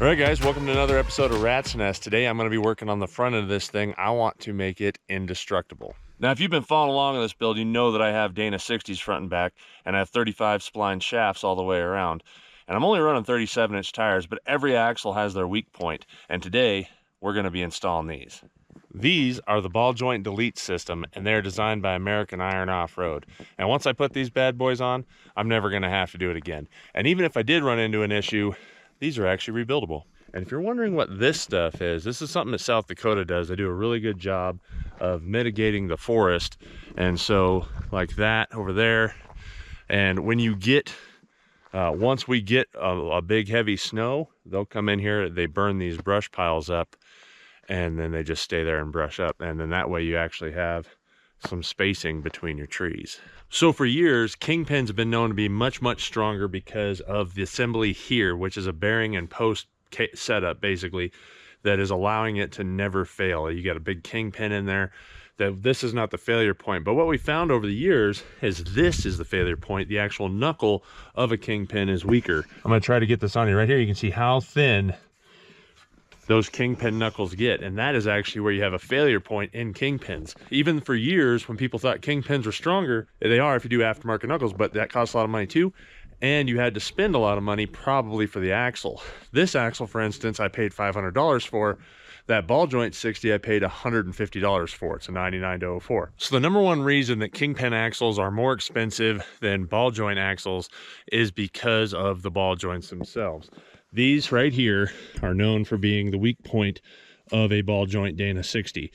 All right, guys, welcome to another episode of Rat's Nest. Today I'm going to be working on the front of this thing. I want to make it indestructible. Now, if you've been following along in this build, you know that I have Dana 60s front and back, and I have 35 spline shafts all the way around. And I'm only running 37-inch tires, but every axle has their weak point. And today, we're going to be installing these. These are the ball joint delete system, and they're designed by American Iron Off-Road. And once I put these bad boys on, I'm never going to have to do it again. And even if I did run into an issue, these are actually rebuildable. And if you're wondering what this stuff is, this is something that South Dakota does. They do a really good job of mitigating the forest. And so like that over there. And when you get, once we get a big heavy snow, they'll come in here, they burn these brush piles up, and then they just stay there and brush up. And then that way you actually have some spacing between your trees. So for years, kingpins have been known to be much, much stronger because of the assembly here, which is a bearing and post setup basically that is allowing it to never fail. You got a big kingpin in there. That this is not the failure point, but what we found over the years is this is the failure point. The actual knuckle of a kingpin is weaker. I'm going to try to get this on you right here. You can see how thin those kingpin knuckles get, and that is actually where you have a failure point in kingpins. Even for years, when people thought kingpins were stronger, they are if you do aftermarket knuckles, but that costs a lot of money too, and you had to spend a lot of money probably for the axle. This axle, for instance, I paid $500 for. That ball joint 60 I paid $150 for. It's a 99-04. So the number one reason that kingpin axles are more expensive than ball joint axles is because of the ball joints themselves. These right here are known for being the weak point of a ball joint Dana 60.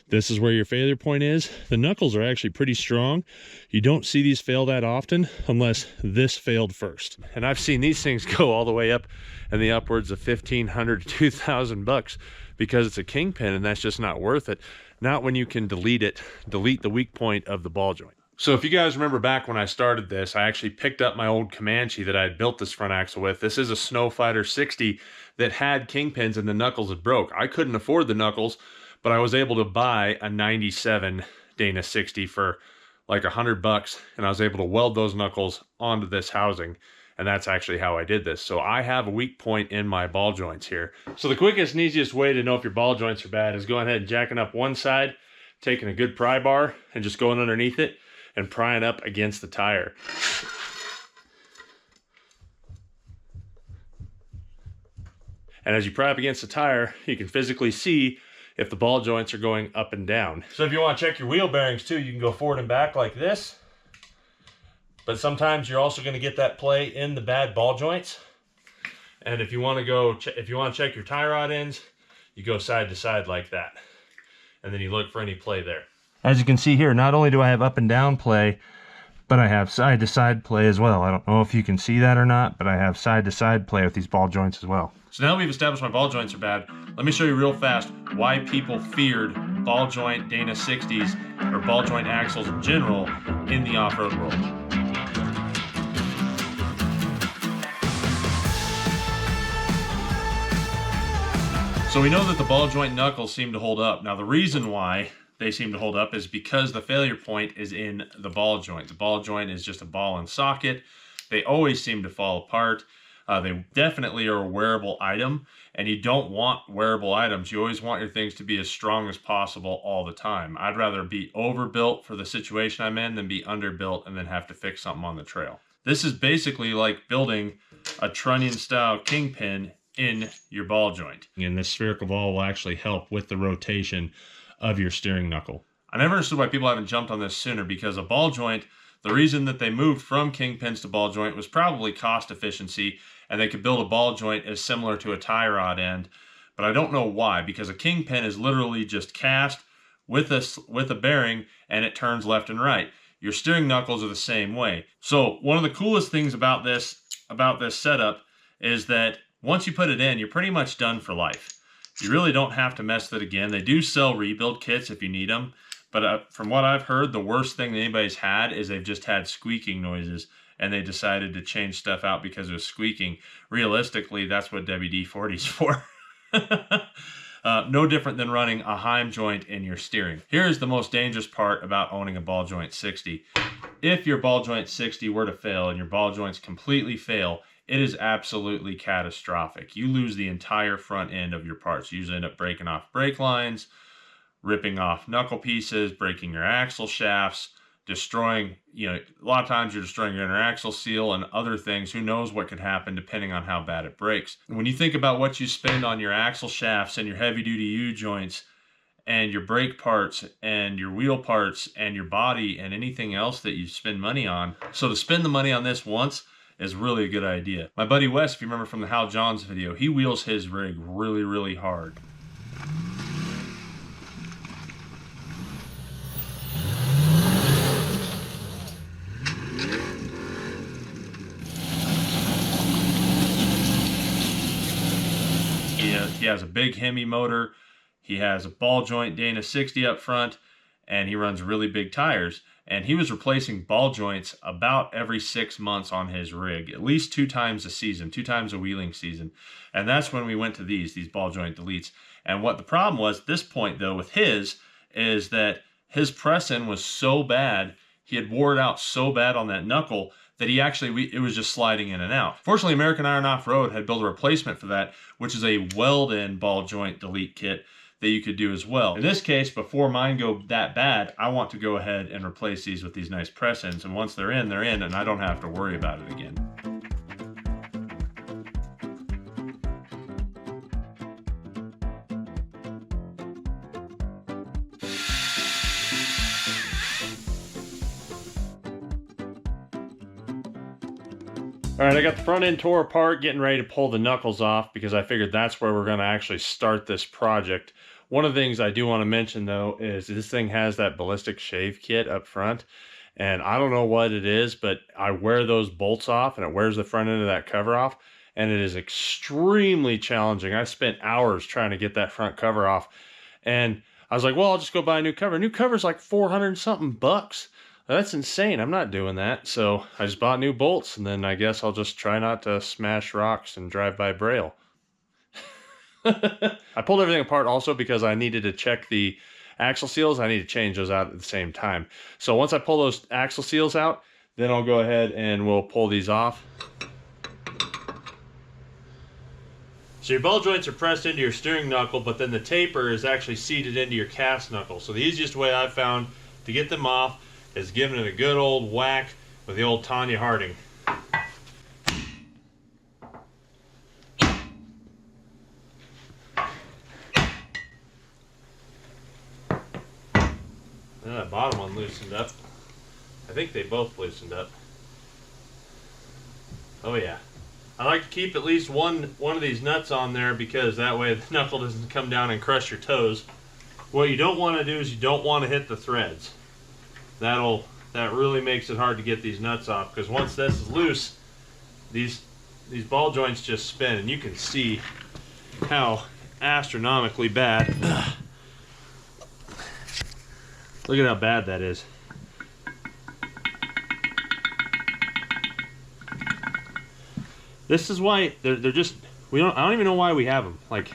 This is where your failure point is. The knuckles are actually pretty strong. You don't see these fail that often unless this failed first. And I've seen these things go all the way up in the upwards of $1,500 to $2,000 because it's a kingpin, and that's just not worth it. Not when you can delete the weak point of the ball joint. So if you guys remember back when I started this, I actually picked up my old Comanche that I had built this front axle with. This is a Snowfighter 60 that had kingpins and the knuckles had broke. I couldn't afford the knuckles, but I was able to buy a 97 Dana 60 for like $100, and I was able to weld those knuckles onto this housing. And that's actually how I did this. So I have a weak point in my ball joints here. So the quickest and easiest way to know if your ball joints are bad is going ahead and jacking up one side, taking a good pry bar and just going underneath it and prying up against the tire. And as you pry up against the tire, you can physically see if the ball joints are going up and down. So if you want to check your wheel bearings too, you can go forward and back like this. But sometimes you're also going to get that play in the bad ball joints. And if you want to check your tie rod ends, you go side to side like that. And then you look for any play there. As you can see here, not only do I have up and down play, but I have side to side play as well. I don't know if you can see that or not, but I have side to side play with these ball joints as well. So now that we've established my ball joints are bad, let me show you real fast why people feared ball joint Dana 60s or ball joint axles in general in the off-road world. So we know that the ball joint knuckles seem to hold up. Now the reason why they seem to hold up is because the failure point is in the ball joint. The ball joint is just a ball and socket. They always seem to fall apart. They definitely are a wearable item, and you don't want wearable items. You always want your things to be as strong as possible all the time. I'd rather be overbuilt for the situation I'm in than be underbuilt and then have to fix something on the trail. This is basically like building a trunnion style kingpin in your ball joint. And this spherical ball will actually help with the rotation of your steering knuckle. I never understood why people haven't jumped on this sooner, because a ball joint, the reason that they moved from kingpins to ball joint was probably cost efficiency, and they could build a ball joint as similar to a tie rod end. But I don't know why, because a kingpin is literally just cast with a bearing and it turns left and right. Your steering knuckles are the same way. So one of the coolest things about this setup is that once you put it in, you're pretty much done for life. You really don't have to mess with it again. They do sell rebuild kits if you need them. But from what I've heard, the worst thing that anybody's had is they've just had squeaking noises, and they decided to change stuff out because it was squeaking. Realistically, that's what WD-40's for. No different than running a Heim joint in your steering. Here's the most dangerous part about owning a ball joint 60. If your ball joint 60 were to fail and your ball joints completely fail, it is absolutely catastrophic. You lose the entire front end of your parts. You usually end up breaking off brake lines, ripping off knuckle pieces, breaking your axle shafts, destroying, a lot of times you're destroying your inner axle seal and other things. Who knows what could happen depending on how bad it breaks. When you think about what you spend on your axle shafts and your heavy duty U-joints and your brake parts and your wheel parts and your body and anything else that you spend money on. So to spend the money on this once is really a good idea. My buddy Wes, if you remember from the Hal Johns video, he wheels his rig really, really hard. He has a big Hemi motor. He has a ball joint Dana 60 up front, and he runs really big tires. And he was replacing ball joints about every 6 months on his rig, at least 2 times a season, 2 times a wheeling season. And that's when we went to these ball joint deletes. And what the problem was at this point, though, with his, is that his press-in was so bad, he had wore it out so bad on that knuckle that he actually, it was just sliding in and out. Fortunately, American Iron Off-Road had built a replacement for that, which is a weld-in ball joint delete kit that you could do as well. In this case, before mine go that bad, I want to go ahead and replace these with these nice press-ins, and once they're in, and I don't have to worry about it again. All right, I got the front end tore apart, getting ready to pull the knuckles off because I figured that's where we're going to actually start this project. One of the things I do want to mention, though, is this thing has that ballistic shave kit up front, and I don't know what it is, but I wear those bolts off, and it wears the front end of that cover off, and it is extremely challenging. I spent hours trying to get that front cover off, and I was like, well, I'll just go buy a new cover. A new cover's like 400 something bucks. That's insane. I'm not doing that. So I just bought new bolts, and then I guess I'll just try not to smash rocks and drive by Braille. I pulled everything apart also because I needed to check the axle seals. I need to change those out at the same time. So once I pull those axle seals out, then I'll go ahead and we'll pull these off. So your ball joints are pressed into your steering knuckle, but then the taper is actually seated into your cast knuckle. So the easiest way I've found to get them off is giving it a good old whack with the old Tanya Harding. That bottom one loosened up. I think they both loosened up. Oh yeah. I like to keep at least one of these nuts on there because that way the knuckle doesn't come down and crush your toes. What you don't want to do is you don't want to hit the threads. That really makes it hard to get these nuts off, because once this is loose, these ball joints just spin, and you can see how astronomically bad. Look at how bad that is. This is why they're just, I don't even know why we have them. Like,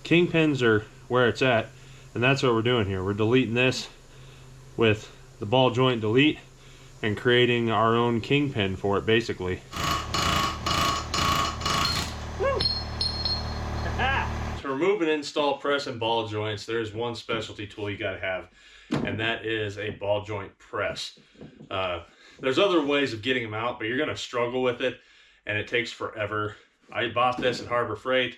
kingpins are where it's at, and that's what we're doing here. We're deleting this with the ball joint delete and creating our own kingpin for it, basically. To remove and install press and ball joints, there's one specialty tool you got to have, and that is a ball joint press. There's other ways of getting them out, but you're going to struggle with it, and it takes forever. I bought this at Harbor Freight.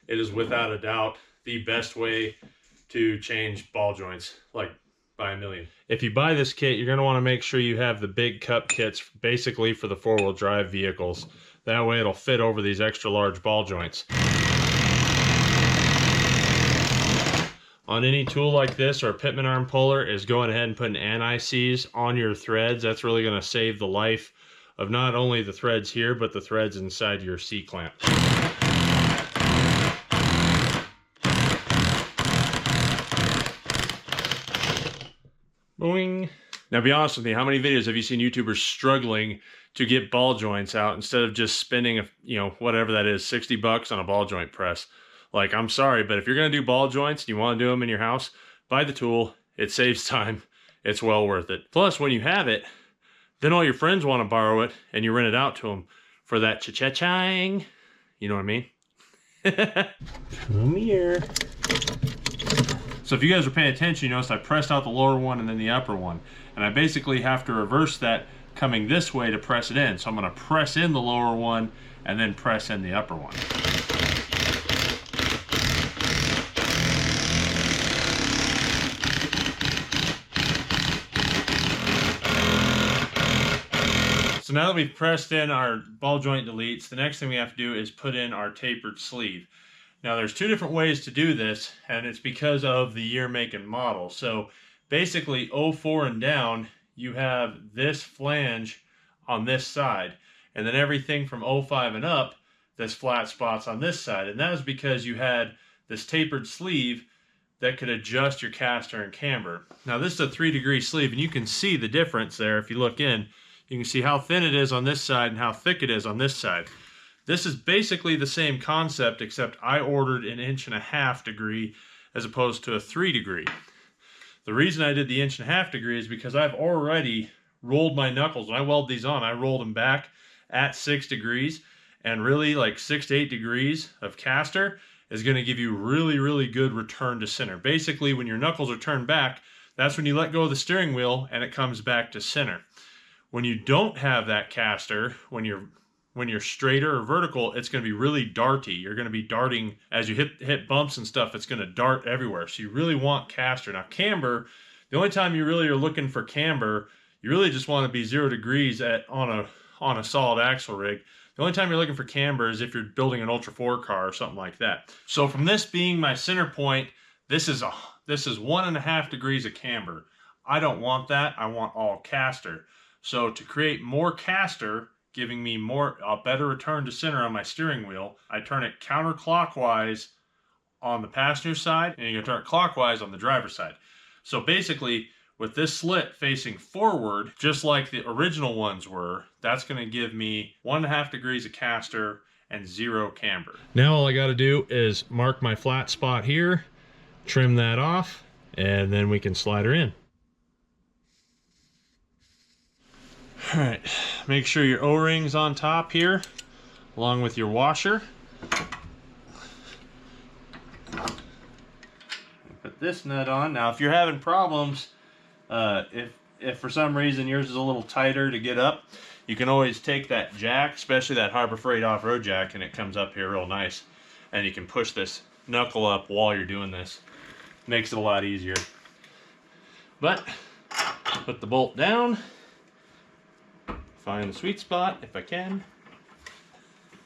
It is without a doubt the best way to change ball joints, like by a million. If you buy this kit, you're going to want to make sure you have the big cup kits basically for the four-wheel drive vehicles. That way it'll fit over these extra large ball joints. On any tool like this or a Pitman arm puller is going ahead and putting anti-seize on your threads. That's really going to save the life of not only the threads here, but the threads inside your C-clamp. Boing. Now be honest with me, how many videos have you seen YouTubers struggling to get ball joints out instead of just spending, whatever that is, 60 bucks on a ball joint press? Like, I'm sorry, but if you're going to do ball joints and you want to do them in your house, buy the tool. It saves time. It's well worth it. Plus, when you have it, then all your friends want to borrow it and you rent it out to them for that cha-cha-chang. You know what I mean? Come here. So if you guys are paying attention, you notice I pressed out the lower one and then the upper one. And I basically have to reverse that coming this way to press it in. So I'm going to press in the lower one and then press in the upper one. So now that we've pressed in our ball joint deletes, the next thing we have to do is put in our tapered sleeve. Now there's two different ways to do this, and it's because of the year, make, and model. So basically 04 and down, you have this flange on this side, and then everything from 05 and up, there's flat spots on this side. And that was because you had this tapered sleeve that could adjust your caster and camber. Now this is a 3-degree sleeve, and you can see the difference there if you look in. You can see how thin it is on this side and how thick it is on this side. This is basically the same concept, except I ordered an 1.5 degree as opposed to a 3 degree. The reason I did the 1.5 degree is because I've already rolled my knuckles. When I weld these on, I rolled them back at 6 degrees, and really like 6 to 8 degrees of caster is going to give you really, really good return to center. Basically, when your knuckles are turned back, that's when you let go of the steering wheel and it comes back to center. When you don't have that caster, when you're straighter or vertical, it's going to be really darty. You're going to be darting as you hit bumps and stuff. It's going to dart everywhere. So you really want caster. Now camber, the only time you really are looking for camber, you really just want to be 0 degrees on a solid axle rig. The only time you're looking for camber is if you're building an Ultra 4 car or something like that. So from this being my center point, this is 1.5 degrees of camber. I don't want that. I want all caster. So to create more caster, giving me a better return to center on my steering wheel, I turn it counterclockwise on the passenger side, and you turn it clockwise on the driver's side. So basically, with this slit facing forward, just like the original ones were, that's going to give me 1.5 degrees of caster and 0 camber. Now all I got to do is mark my flat spot here, trim that off, and then we can slide her in. All right, make sure your O-ring's on top here, along with your washer. Put this nut on. Now, if you're having problems, if for some reason yours is a little tighter to get up, you can always take that jack, especially that Harbor Freight off-road jack, and it comes up here real nice. And you can push this knuckle up while you're doing this. Makes it a lot easier. But, put the bolt down. Find the sweet spot if I can.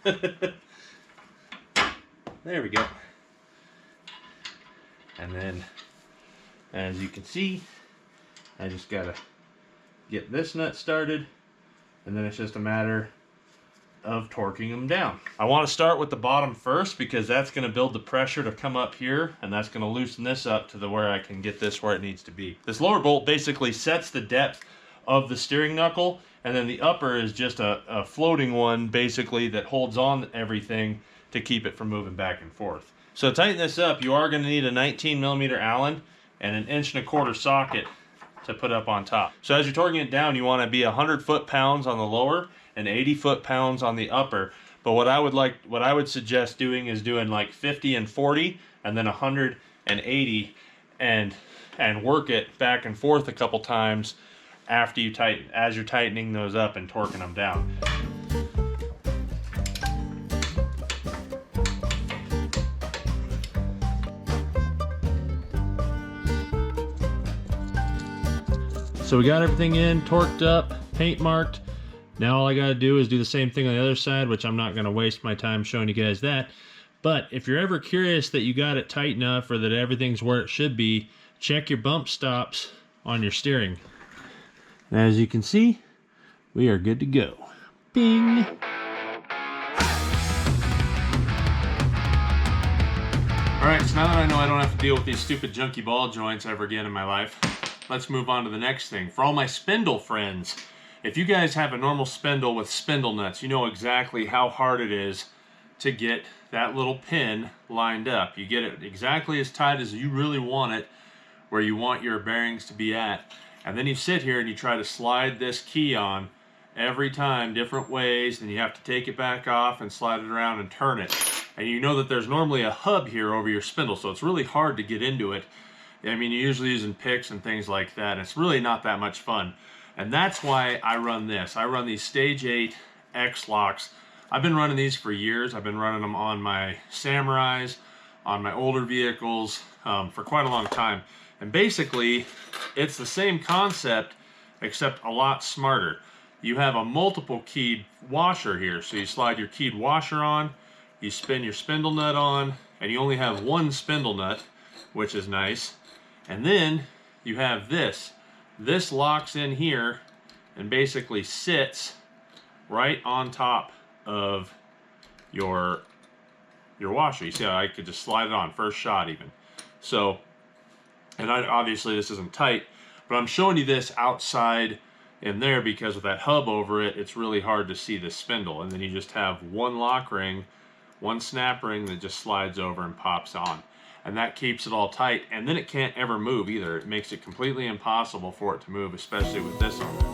There we go. And then, as you can see, I just gotta get this nut started, and then it's just a matter of torquing them down. I want to start with the bottom first because that's going to build the pressure to come up here, and that's going to loosen this up to where I can get this where it needs to be. This lower bolt basically sets the depth of the steering knuckle, and then the upper is just a floating one basically that holds on everything to keep it from moving back and forth. So to tighten this up, you are going to need a 19mm Allen and an 1.25 inch socket to put up on top. So as you're torquing it down, you want to be 100 foot-pounds on the lower and 80 foot-pounds on the upper. But what I would suggest doing is doing like 50 and 40 and then 100 and 80 and work it back and forth a couple times after you as you're tightening those up and torquing them down. So we got everything in, torqued up, paint marked. Now all I gotta do is do the same thing on the other side, which I'm not gonna waste my time showing you guys that. But if you're ever curious that you got it tight enough or that everything's where it should be, check your bump stops on your steering. As you can see, we are good to go. Bing! Alright, so now that I know I don't have to deal with these stupid junky ball joints ever again in my life, let's move on to the next thing. For all my spindle friends, if you guys have a normal spindle with spindle nuts, you know exactly how hard it is to get that little pin lined up. You get it exactly as tight as you really want it, where you want your bearings to be at. And then you sit here and you try to slide this key on, every time, different ways, and you have to take it back off and slide it around and turn it. And you know that there's normally a hub here over your spindle, so it's really hard to get into it. I mean, you're usually using picks and things like that. It's really not that much fun. And that's why I run this. I run these Stage 8 X locks. I've been running these for years. I've been running them on my Samurais, on my older vehicles, for quite a long time. And basically, it's the same concept, except a lot smarter. You have a multiple keyed washer here. So you slide your keyed washer on, you spin your spindle nut on, and you only have one spindle nut, which is nice. And then you have this. This locks in here and basically sits right on top of your washer. You see how I could just slide it on, first shot even. So, and obviously this isn't tight, but I'm showing you this outside in there because with that hub over it, it's really hard to see the spindle. And then you just have one lock ring, one snap ring that just slides over and pops on. And that keeps it all tight. And then it can't ever move either. It makes it completely impossible for it to move, especially with this on there.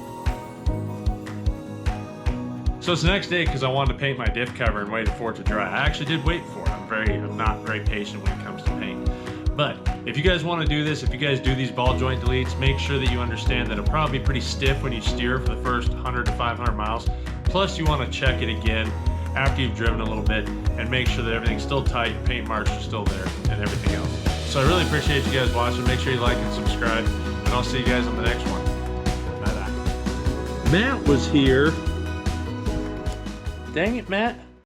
So it's the next day because I wanted to paint my diff cover and waited for it to dry. I actually did wait for it. I'm not very patient when it comes to paint. But if you guys want to do this, if you guys do these ball joint deletes, make sure that you understand that it'll probably be pretty stiff when you steer for the first 100 to 500 miles. Plus you want to check it again after you've driven a little bit and make sure that everything's still tight, paint marks are still there, and everything else. So I really appreciate you guys watching. Make sure you like and subscribe, and I'll see you guys on the next one. Bye-bye. Matt was here. Dang it, Matt.